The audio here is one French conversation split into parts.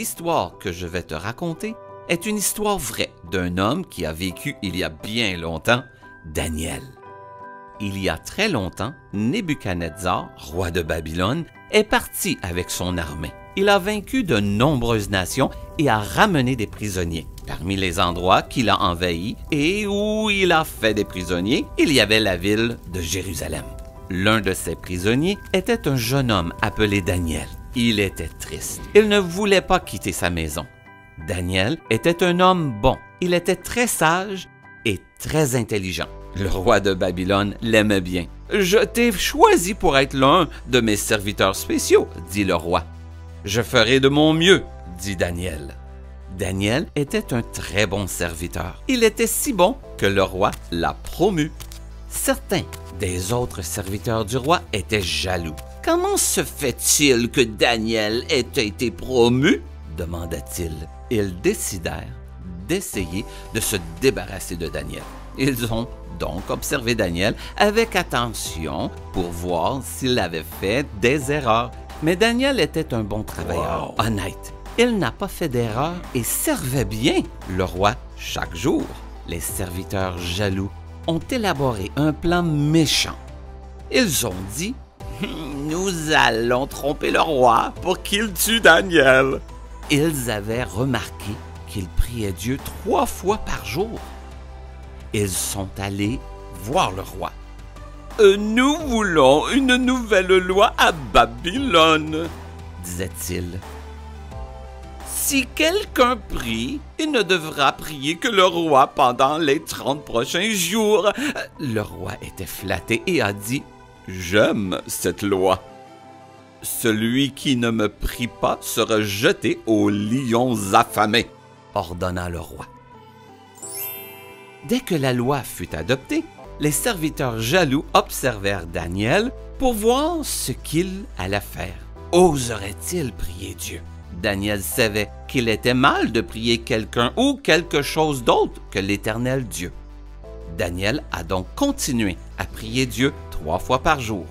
l'histoire que je vais te raconter est une histoire vraie d'un homme qui a vécu il y a bien longtemps, Daniel. Il y a très longtemps, Nebuchadnezzar, roi de Babylone, est parti avec son armée. Il a vaincu de nombreuses nations et a ramené des prisonniers. Parmi les endroits qu'il a envahis et où il a fait des prisonniers, il y avait la ville de Jérusalem. L'un de ces prisonniers était un jeune homme appelé Daniel. Il était triste. Il ne voulait pas quitter sa maison. Daniel était un homme bon. Il était très sage et très intelligent. Le roi de Babylone l'aimait bien. « Je t'ai choisi pour être l'un de mes serviteurs spéciaux, » dit le roi. « Je ferai de mon mieux, » dit Daniel. Daniel était un très bon serviteur. Il était si bon que le roi l'a promu. Certains des autres serviteurs du roi étaient jaloux. « Comment se fait-il que Daniel ait été promu? » demanda-t-il. Ils décidèrent d'essayer de se débarrasser de Daniel. Ils ont donc observé Daniel avec attention pour voir s'il avait fait des erreurs. Mais Daniel était un bon travailleur, honnête. Il n'a pas fait d'erreur et servait bien le roi chaque jour. Les serviteurs jaloux ont élaboré un plan méchant. Ils ont dit « Nous allons tromper le roi pour qu'il tue Daniel. » Ils avaient remarqué qu'il priait Dieu 3 fois par jour. Ils sont allés voir le roi. « Nous voulons une nouvelle loi à Babylone, » disait-il. « Si quelqu'un prie, il ne devra prier que le roi pendant les 30 prochains jours. » Le roi était flatté et a dit « J'aime cette loi. Celui qui ne me prie pas sera jeté aux lions affamés, » ordonna le roi. Dès que la loi fut adoptée, les serviteurs jaloux observèrent Daniel pour voir ce qu'il allait faire. Oserait-il prier Dieu? Daniel savait qu'il était mal de prier quelqu'un ou quelque chose d'autre que l'Éternel Dieu. Daniel a donc continué à prier Dieu 3 fois par jour.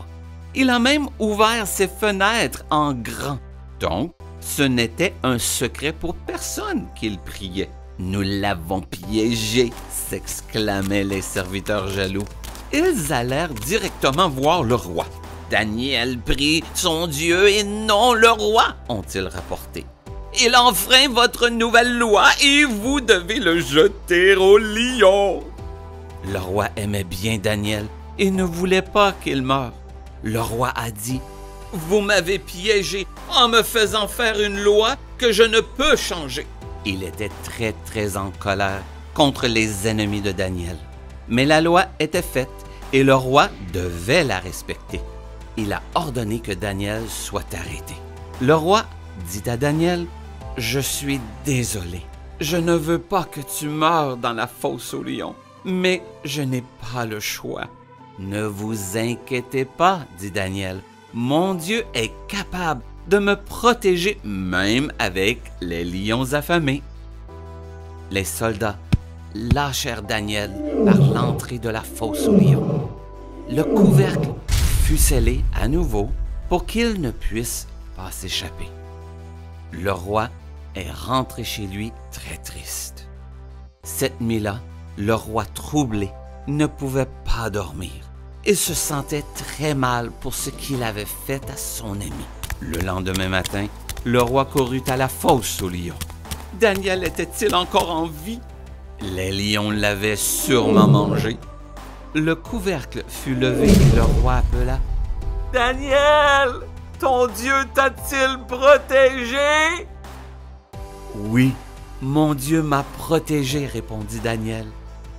Il a même ouvert ses fenêtres en grand. Donc, ce n'était un secret pour personne qu'il priait. « Nous l'avons piégé !» s'exclamaient les serviteurs jaloux. Ils allèrent directement voir le roi. « Daniel prie son Dieu et non le roi !» ont-ils rapporté. « Il enfreint votre nouvelle loi et vous devez le jeter au lion !» Le roi aimait bien Daniel et ne voulait pas qu'il meure. Le roi a dit « Vous m'avez piégé en me faisant faire une loi que je ne peux changer. » Il était très en colère contre les ennemis de Daniel. Mais la loi était faite et le roi devait la respecter. Il a ordonné que Daniel soit arrêté. Le roi dit à Daniel « Je suis désolé. Je ne veux pas que tu meures dans la fosse aux lions, mais je n'ai pas le choix. » « Ne vous inquiétez pas, dit Daniel. Mon Dieu est capable de me protéger même avec les lions affamés. » Les soldats lâchèrent Daniel par l'entrée de la fosse aux lions. Le couvercle fut scellé à nouveau pour qu'il ne puisse pas s'échapper. Le roi est rentré chez lui très triste. Cette nuit-là, le roi troublé ne pouvait pas dormir. Il se sentait très mal pour ce qu'il avait fait à son ami. Le lendemain matin, le roi courut à la fosse aux lions. Daniel était-il encore en vie? Les lions l'avaient sûrement mangé. Le couvercle fut levé et le roi appela « Daniel, ton Dieu t'a-t-il protégé? »« Oui, mon Dieu m'a protégé, » répondit Daniel.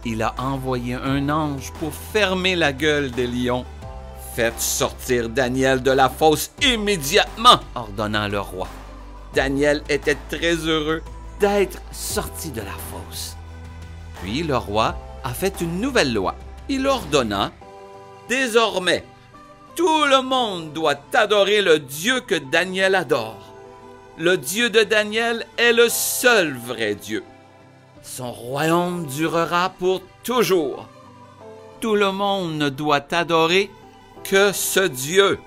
Il a envoyé un ange pour fermer la gueule des lions. « Faites sortir Daniel de la fosse immédiatement, » ordonna le roi. Daniel était très heureux d'être sorti de la fosse. Puis le roi a fait une nouvelle loi. Il ordonna « Désormais, tout le monde doit adorer le Dieu que Daniel adore. Le Dieu de Daniel est le seul vrai Dieu. Son royaume durera pour toujours. Tout le monde ne doit adorer que ce Dieu. »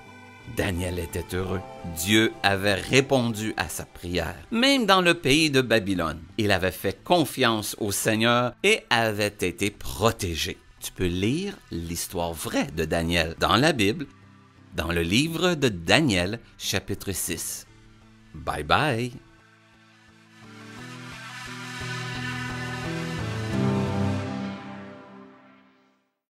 Daniel était heureux. Dieu avait répondu à sa prière. Même dans le pays de Babylone, il avait fait confiance au Seigneur et avait été protégé. Tu peux lire l'histoire vraie de Daniel dans la Bible, dans le livre de Daniel, chapitre 6. Bye bye!